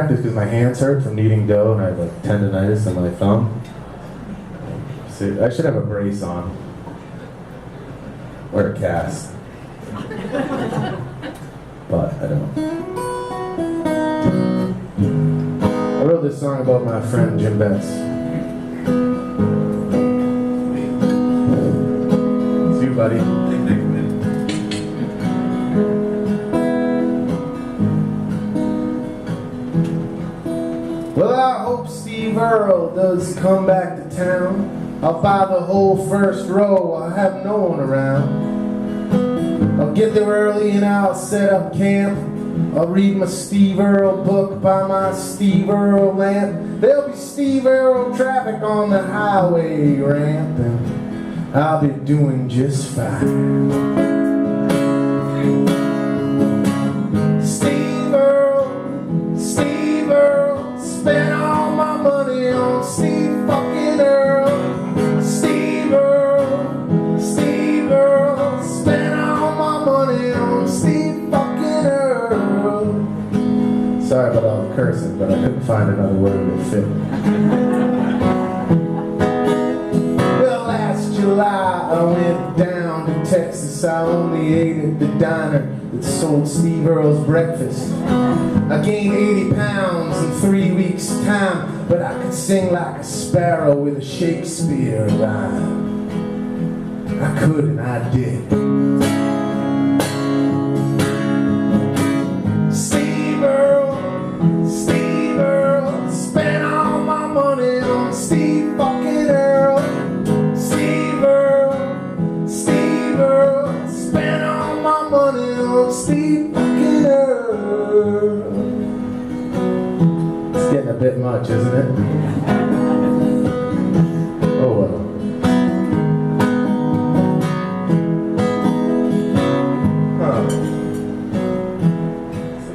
because my hands hurt from kneading dough and I have like tendonitis in my thumb. So I should have a brace on. Or a cast. But I don't. I wrote this song about my friend Jim Betts. It's you, buddy. Well, I hope Steve Earle does come back to town. I'll buy the whole first row, I'll have no one around. I'll get there early and I'll set up camp. I'll read my Steve Earle book by my Steve Earle lamp. There'll be Steve Earle traffic on the highway ramp, and I'll be doing just fine. Steve Earle, spent all my money on Steve fucking Earle. Steve Earle, spent all my money on Steve fucking Earle. Sorry about all the cursing, but I couldn't find another word that fit. Well, last July I went down to Texas. I only ate at the diner that sold Steve Earle's breakfast. I gained 80 pounds in 3 weeks' time, but I could sing like a sparrow with a Shakespeare rhyme. I could and I did. Steve Earle, spent all my money on Steve fucking Earle. Steve Earle, spent all my money on Steve fucking Earle. It's getting a bit much, isn't it? Oh well.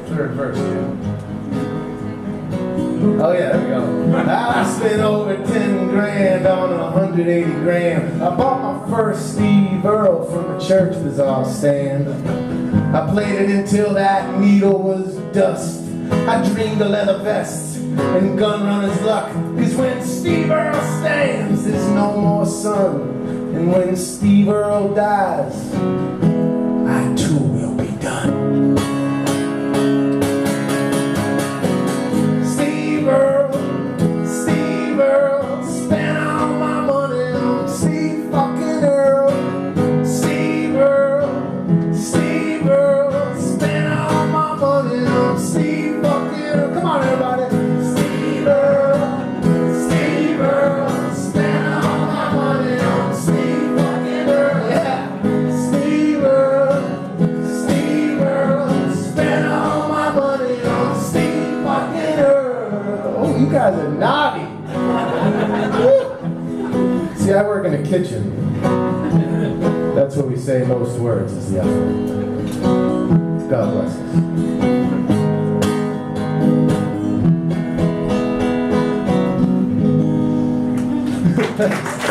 Third verse, Jim. Oh yeah, there we go. I spent over 10 grand on 180 grand. I bought my first Steve Earle from the church bazaar stand. I played it until that needle was dust. I dreamed of leather vests and gun runner's luck. Cause when Steve Earle stands, there's no more sun. And when Steve Earle dies, I too will be done. Steve Earle, spent all my money on Steve fucking Earle. Steve Earle, spent all my money on Steve fucking Earle. Come on, everybody. Steve Earle, spent all my money on Steve fucking Earle. Yeah. Steve Earle, spent all my money on Steve fucking Earle. Oh, you guys are naughty. See, I work in a kitchen. That's where we say most words is the F word. God bless us.